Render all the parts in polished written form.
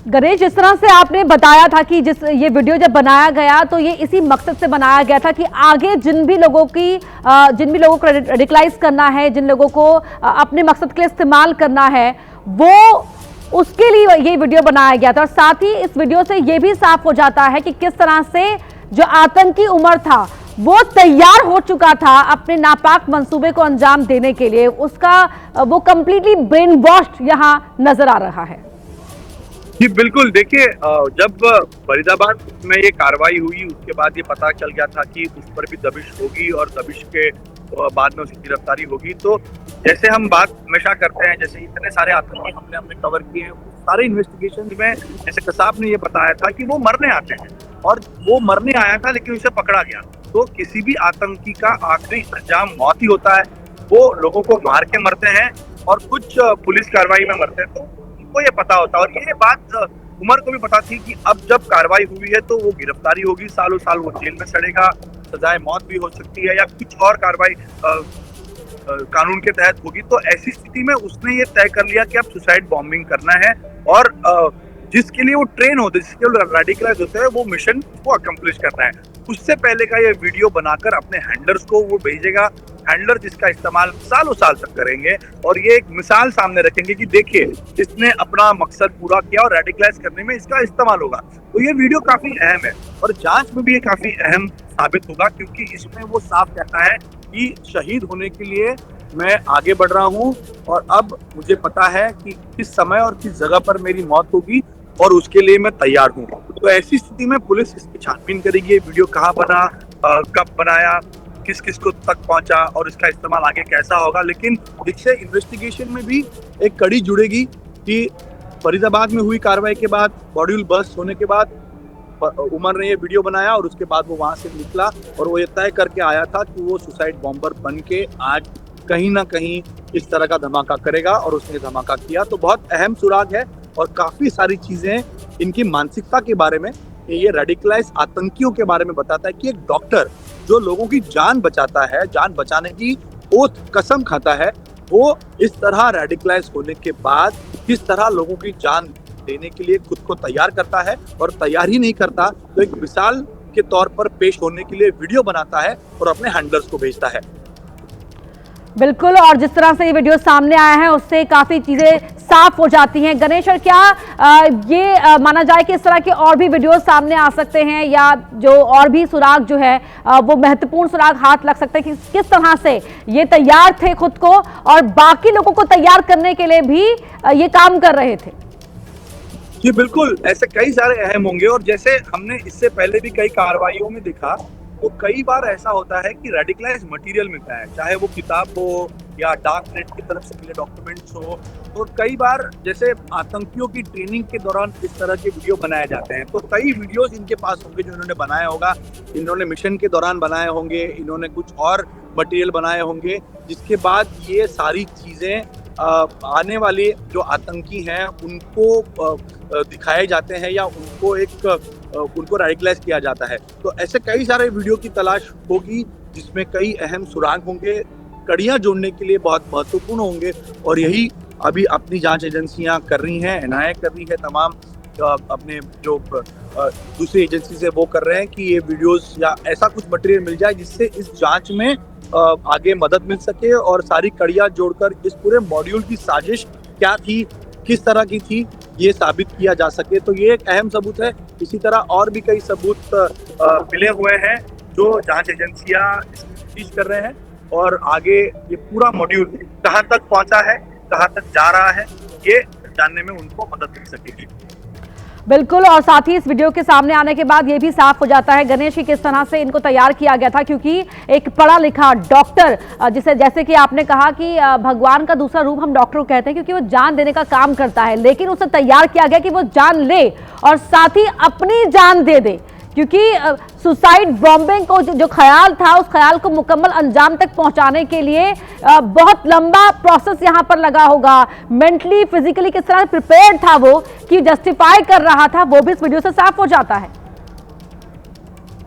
गणेश, जिस तरह से आपने बताया था कि जिस ये वीडियो जब बनाया गया तो ये इसी मकसद से बनाया गया था कि आगे जिन भी लोगों को रेडिकलाइज करना है, जिन लोगों को अपने मकसद के लिए इस्तेमाल करना है, वो उसके लिए ये वीडियो बनाया गया था। और साथ ही इस वीडियो से ये भी साफ हो जाता है कि किस तरह से जो आतंकी उमर था वो तैयार हो चुका था अपने नापाक मंसूबे को अंजाम देने के लिए। उसका वो कंप्लीटली ब्रेन वॉश्ड यहाँ नजर आ रहा है। जी बिल्कुल, देखिए जब फरीदाबाद में ये कार्रवाई हुई उसके बाद ये पता चल गया था कि उस पर भी दबिश होगी और दबिश के बाद में उसकी गिरफ्तारी होगी। तो जैसे हम बात हमेशा करते हैं, जैसे इतने सारे आतंकी हमले हमने कवर किए हैं, सारे इन्वेस्टिगेशन में जैसे कसाब ने ये बताया था कि वो मरने आते हैं और वो मरने आया था लेकिन उसे पकड़ा गया। तो किसी भी आतंकी का आखिरी अंजाम मौत ही होता है। वो लोगों को मार के मरते हैं और कुछ पुलिस कार्रवाई में मरते हैं। तो उनको ये पता होता है और ये बात उमर को भी पता थी कि अब जब कार्रवाई हुई है तो वो गिरफ्तारी होगी, सालों साल वो जेल में सड़ेगा, सजाए मौत भी हो सकती है या कुछ और कार्रवाई कानून के तहत होगी। तो ऐसी स्थिति में उसने ये तय कर लिया कि अब सुसाइड बॉम्बिंग करना है और जिसके लिए वो ट्रेन होते हैं, जिसके लिए रेडिकलाइज होते हैं, वो मिशन को अकम्प्लिश करना है। उससे पहले का ये वीडियो बनाकर अपने हैंडलर्स को वो भेजेगा, हैंडलर जिसका इस्तेमाल सालों साल तक करेंगे और ये एक मिसाल सामने रखेंगे कि देखिए इसने अपना मकसद पूरा किया और रेडिकलाइज करने में इसका इस्तेमाल होगा। तो ये वीडियो काफी अहम है और जांच में भी ये काफी अहम साबित होगा, क्योंकि इसमें वो साफ कहता है कि शहीद होने के लिए मैं आगे बढ़ रहा हूँ और अब मुझे पता है कि किस समय और किस जगह पर मेरी मौत होगी और उसके लिए मैं तैयार हूँ। तो ऐसी स्थिति में पुलिस इसकी छानबीन करेगी, वीडियो कहाँ बना, कब बनाया, किस किस को तक पहुंचा और इसका इस्तेमाल आगे कैसा होगा। लेकिन इससे इन्वेस्टिगेशन में भी एक कड़ी जुड़ेगी कि फरीदाबाद में हुई कार्रवाई के बाद, मॉड्यूल बस्ट होने के बाद उमर ने ये वीडियो बनाया और उसके बाद वो वहां से निकला और वो ये तय करके आया था कि वो सुसाइड बॉम्बर बन के आज कहीं ना कहीं इस तरह का धमाका करेगा और उसने धमाका किया। तो बहुत अहम सुराग है और काफी सारी चीजें इनकी मानसिकता के बारे में, ये रेडिकलाइज आतंकियों के बारे में बताता है कि एक डॉक्टर जो लोगों की जान बचाता है, जान बचाने की ओथ कसम खाता है, वो इस तरह रेडिकलाइज होने के बाद किस तरह लोगों की जान देने के लिए खुद को तैयार करता है और तैयार ही नहीं करता तो एक मिसाल के तौर पर पेश होने के लिए वीडियो बनाता है और अपने हैंडलर्स को भेजता है। बिल्कुल, और जिस तरह से ये वीडियो सामने आया है उससे काफी चीजें साफ हो जाती हैं। गणेश, और क्या ये माना जाए कि इस तरह के और भी वीडियो सामने आ सकते हैं या जो और भी सुराग जो है वो महत्वपूर्ण सुराग हाथ लग सकते हैं कि किस तरह से ये तैयार थे खुद को और बाकी लोगों को तैयार करने के लिए भी ये काम कर रहे थे? जी बिल्कुल, ऐसे कई सारे अहम होंगे और जैसे हमने इससे पहले भी कई कार्रवाइयों में देखा तो कई बार ऐसा होता है कि रेडिकलाइज मटेरियल मिलता है, चाहे वो किताब हो या डार्क नेट की तरफ से मिले डॉक्यूमेंट्स हो। तो कई बार जैसे आतंकियों की ट्रेनिंग के दौरान इस तरह के वीडियो बनाए जाते हैं, तो कई वीडियोस इनके पास होंगे जो इन्होंने बनाया होगा, इन्होंने मिशन के दौरान बनाए होंगे, इन्होंने कुछ और मटेरियल बनाए होंगे, जिसके बाद ये सारी चीज़ें आने वाले जो आतंकी हैं उनको दिखाए जाते हैं या उनको रेडिकलाइज किया जाता है। तो ऐसे कई सारे वीडियो की तलाश होगी जिसमें कई अहम सुराग होंगे, कड़ियां जोड़ने के लिए बहुत महत्वपूर्ण होंगे और यही अभी अपनी जांच एजेंसियां कर रही हैं, एनआईए कर रही है, तमाम अपने जो दूसरी एजेंसी से वो कर रहे हैं कि ये वीडियोस या ऐसा कुछ मटेरियल मिल जाए जिससे इस जांच में आगे मदद मिल सके और सारी कड़ियां जोड़कर इस पूरे मॉड्यूल की साजिश क्या थी, किस तरह की थी, ये साबित किया जा सके। तो ये एक अहम सबूत है। इसी तरह और भी कई सबूत मिले हुए हैं जो जांच एजेंसियां तफ्तीश कर रहे हैं और आगे ये पूरा मॉड्यूल कहाँ तक पहुंचा है, कहाँ तक जा रहा है, ये जानने में उनको मदद मिल सकेगी। बिल्कुल, और साथ ही इस वीडियो के सामने आने के बाद ये भी साफ हो जाता है गणेश की किस तरह से इनको तैयार किया गया था, क्योंकि एक पढ़ा लिखा डॉक्टर, जिसे जैसे कि आपने कहा कि भगवान का दूसरा रूप हम डॉक्टर को कहते हैं क्योंकि वो जान देने का काम करता है, लेकिन उसे तैयार किया गया कि वो जान ले और साथ ही अपनी जान दे दे, क्योंकि सुसाइड बॉम्बिंग को जो ख्याल था उस ख्याल को मुकम्मल अंजाम तक पहुंचाने के लिए बहुत लंबा प्रोसेस यहां पर लगा होगा। मेंटली फिजिकली किस तरह प्रिपेयर्ड था वो कि जस्टिफाई कर रहा था, वो भी इस वीडियो से साफ हो जाता है।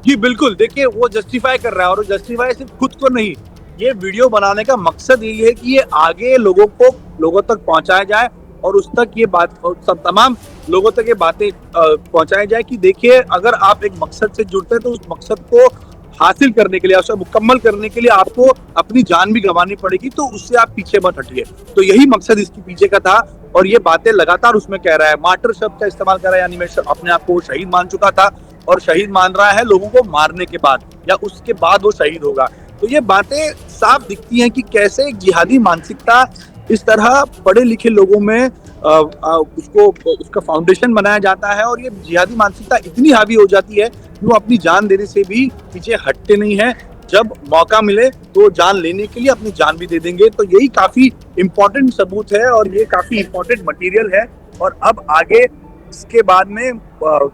जी बिल्कुल, देखिए वो जस्टिफाई कर रहा है और जस्टिफाई सिर्फ खुद को नहीं, ये वीडियो बनाने का मकसद यही है कि ये आगे लोगों तक पहुंचाया जाए और उस तक ये बात सब तमाम लोगों तक ये बातें पहुंचाई जाए कि देखिए, अगर आप एक मकसद से जुड़ते हैं तो उस मकसद को हासिल करने के लिए, उसे मुकम्मल करने के लिए आपको अपनी जान भी गंवानी पड़ेगी, तो उससे आप पीछे मत हटिए। तो यही मकसद इसके पीछे का था और ये बातें लगातार उसमें कह रहा है। मार्टर शब्द का इस्तेमाल कर रहा है, यानी मैं अपने आप को शहीद मान चुका था और शहीद मान रहा है लोगों को मारने के बाद या उसके बाद वो शहीद होगा। तो ये बातें साफ दिखती हैं कि कैसे एक जिहादी मानसिकता इस तरह पढ़े लिखे लोगों में उसका फाउंडेशन बनाया जाता है और ये जिहादी मानसिकता इतनी हावी हो जाती है कि वो अपनी जान देने से भी पीछे हटते नहीं है। जब मौका मिले तो जान लेने के लिए अपनी जान भी दे देंगे। तो यही काफी इम्पोर्टेंट सबूत है और ये काफी इम्पोर्टेंट मटेरियल है। और अब आगे इसके बाद में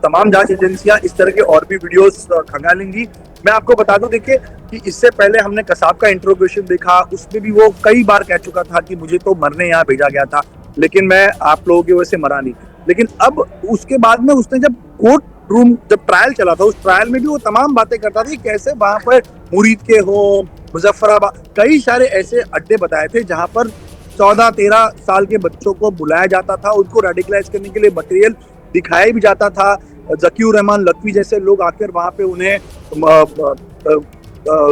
तमाम जांच एजेंसियां इस तरह के और भी वीडियोस खंगालेंगी। मैं आपको बता दूं, देखिए कि इससे पहले हमने कसाब का इंट्रोगेशन देखा, उसमें भी वो कई बार कह चुका था कि मुझे तो मरने यहाँ भेजा गया था, लेकिन मैं आप लोगों की वजह से मरा नहीं। लेकिन अब उसके बाद में उसने जब कोर्ट रूम जब ट्रायल चला था, उस ट्रायल में भी वो तमाम बातें करता था कि कैसे वहां पर मुरीद के हो, मुजफ्फराबाद, कई सारे ऐसे अड्डे बताए थे जहां पर 14-13 साल के बच्चों को बुलाया जाता था, उनको रेडिकलाइज करने के लिए मटेरियल दिखाया भी जाता था। ज़कीउर रहमान लखवी जैसे लोग आकर वहां पे उन्हें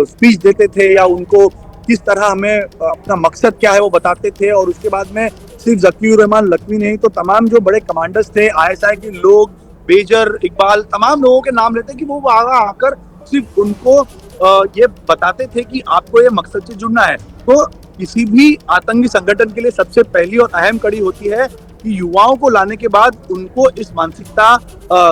स्पीच देते थे या उनको किस तरह हमें अपना मकसद क्या है वो बताते थे। और उसके बाद में सिर्फ ज़कीउर रहमान लखवी नहीं तो तमाम जो बड़े कमांडर्स थे, ISI के लोग, बेजर, इकबाल, तमाम लोगों के नाम लेते कि वो आकर सिर्फ उनको ये बताते थे कि आपको ये मकसद से जुड़ना है। तो किसी भी आतंकी संगठन के लिए सबसे पहली और अहम कड़ी होती है कि युवाओं को लाने के बाद उनको इस मानसिकता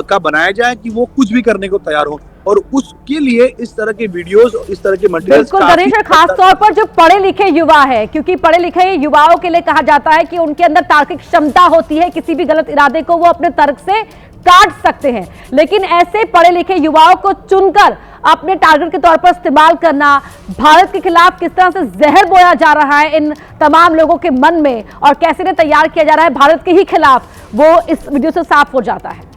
का बनाया जाए कि वो कुछ भी करने को तैयार हो। और उसके लिए इस तरह के वीडियोस, इस तरह के मटेरियल्स, बिल्कुल गणेश, खास तौर पर जो पढ़े लिखे युवा है, क्योंकि पढ़े लिखे युवाओं के लिए कहा जाता है कि उनके अंदर तार्किक क्षमता होती है, किसी भी गलत इरादे को वो अपने तर्क से काट सकते हैं। लेकिन ऐसे पढ़े लिखे युवाओं को चुनकर अपने टारगेट के तौर पर इस्तेमाल करना, भारत के खिलाफ किस तरह से जहर बोया जा रहा है इन तमाम लोगों के मन में और कैसे इन्हें तैयार किया जा रहा है भारत के ही खिलाफ, वो इस वीडियो से साफ हो जाता है।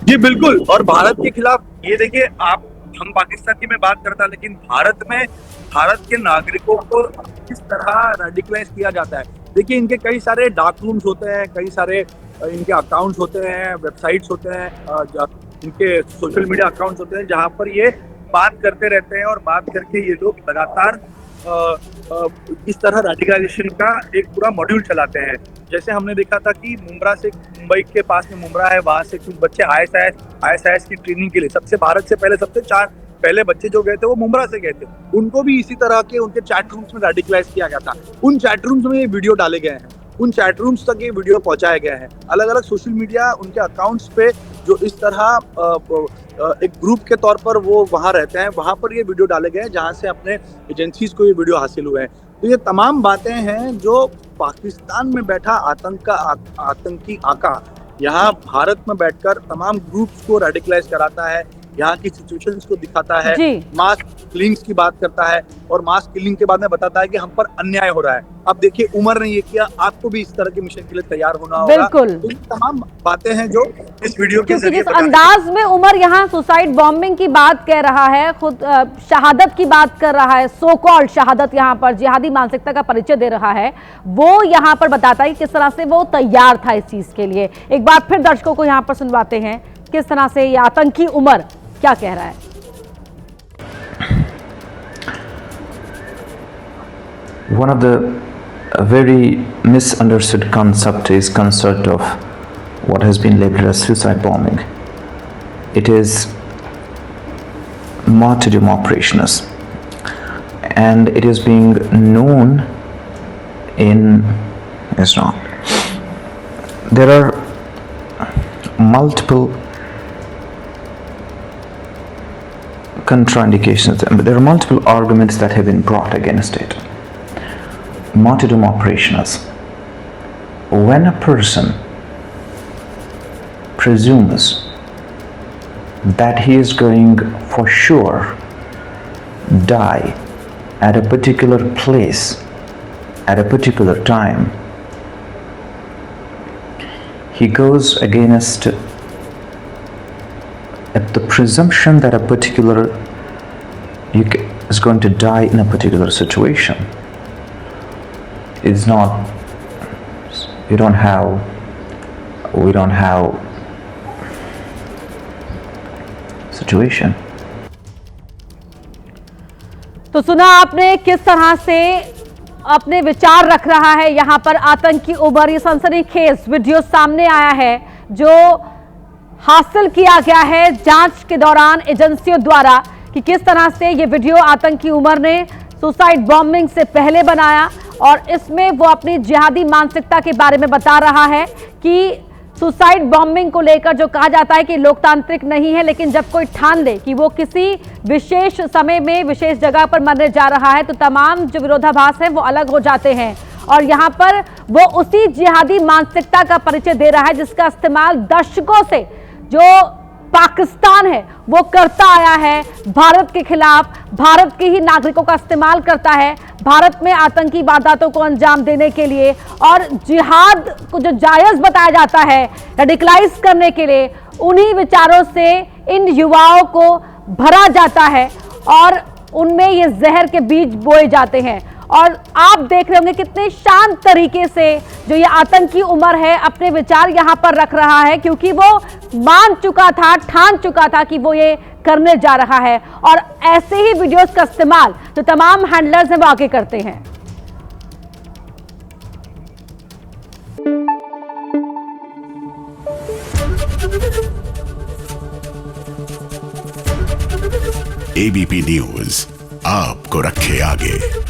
जी बिल्कुल। और भारत के खिलाफ ये देखिए, हम पाकिस्तान की में बात करता, लेकिन भारत में भारत के नागरिकों को किस तरह रेडिकलाइज किया जाता है। देखिए, इनके कई सारे डार्क रूम्स होते हैं, कई सारे इनके अकाउंट्स होते हैं, वेबसाइट्स होते हैं, इनके सोशल मीडिया अकाउंट्स होते हैं जहां पर ये बात करते रहते हैं और बात करके ये लोग लगातार इस तरह रेडिकलाइजेशन का एक पूरा मॉड्यूल चलाते हैं। जैसे हमने देखा था कि मुंबई के पास में मुंब्रा है, वहां से कुछ बच्चे ISIS की ट्रेनिंग के लिए सबसे 4 पहले बच्चे जो गए थे वो मुंब्रा से गए थे। उनको भी इसी तरह के उनके चैट रूम्स में रेडिकलाइज किया गया था। उन चैट रूम्स में ये वीडियो डाले गए हैं, उन चैट रूम्स तक ये वीडियो पहुंचाया गया है। अलग अलग सोशल मीडिया उनके अकाउंट्स पे जो इस तरह एक ग्रुप के तौर पर वो वहां रहते हैं, वहां पर ये वीडियो डाले गए हैं जहां से अपने एजेंसीज को ये वीडियो हासिल हुए हैं। तो ये तमाम बातें हैं जो पाकिस्तान में बैठा आतंकी आका यहाँ भारत में बैठकर तमाम ग्रुप्स को रेडिकलाइज कराता है, यहाँ की सिचुएशंस को दिखाता है, मास किलिंग्स की बात करता है और मास किलिंग के बाद में बताता है कि हम पर अन्याय हो रहा है। अब देखिए, उमर ने ये किया, आपको भी इस तरह के मिशन के लिए तैयार होना होगा। बिल्कुल। तो ये तमाम बातें हैं जो इस वीडियो के जरिए जिस अंदाज में उमर यहाँ सुसाइड बॉम्बिंग की बात कह रहा है, खुद शहादत की बात कर रहा है, सो कॉल्ड शहादत, यहाँ पर जिहादी मानसिकता का परिचय दे रहा है, वो यहाँ पर बताता है कि किस तरह से वो तैयार था इस चीज के लिए। एक बार फिर दर्शकों को यहाँ पर सुनवाते हैं किस तरह से ये आतंकी उमर क्या कह रहा है। One of the very misunderstood concept is concept of what has been labeled as suicide bombing. It is martyrdom operations, and it is being known in Islam. There are multiple contraindications, but there are multiple arguments that have been brought against it. Martyrdom operations: when a person presumes that he is going for sure die at a particular place at a particular time, he goes against the presumption that a particular is going to die in a particular situation. Is not we don't have situation. तो सुना आपने किस तरह से अपने विचार रख रहा है यहाँ पर आतंकी उमर। ये सनसनीखेज वीडियो सामने आया है जो हासिल किया गया है जांच के दौरान एजेंसियों द्वारा कि किस तरह से ये वीडियो आतंकी उमर ने सुसाइड बॉम्बिंग से पहले बनाया और इसमें वो अपनी जिहादी मानसिकता के बारे में बता रहा है कि सुसाइड बॉम्बिंग को लेकर जो कहा जाता है कि लोकतांत्रिक नहीं है, लेकिन जब कोई ठान ले कि वो किसी विशेष समय में विशेष जगह पर मरने जा रहा है तो तमाम जो विरोधाभास है वो अलग हो जाते हैं। और यहाँ पर वो उसी जिहादी मानसिकता का परिचय दे रहा है जिसका इस्तेमाल दशकों से जो पाकिस्तान है वो करता आया है भारत के खिलाफ। भारत के ही नागरिकों का इस्तेमाल करता है भारत में आतंकी वारदातों को अंजाम देने के लिए और जिहाद को जो जायज बताया जाता है रेडिकलाइज करने के लिए, उन्हीं विचारों से इन युवाओं को भरा जाता है और उनमें ये जहर के बीज बोए जाते हैं। और आप देख रहे होंगे कितने शांत तरीके से जो ये आतंकी उमर है अपने विचार यहाँ पर रख रहा है, क्योंकि वो मान चुका था, ठान चुका था कि वो ये करने जा रहा है। और ऐसे ही वीडियोस का इस्तेमाल जो तमाम हैंडलर्स हैं वो आगे करते हैं। एबीपी न्यूज आपको रखे आगे।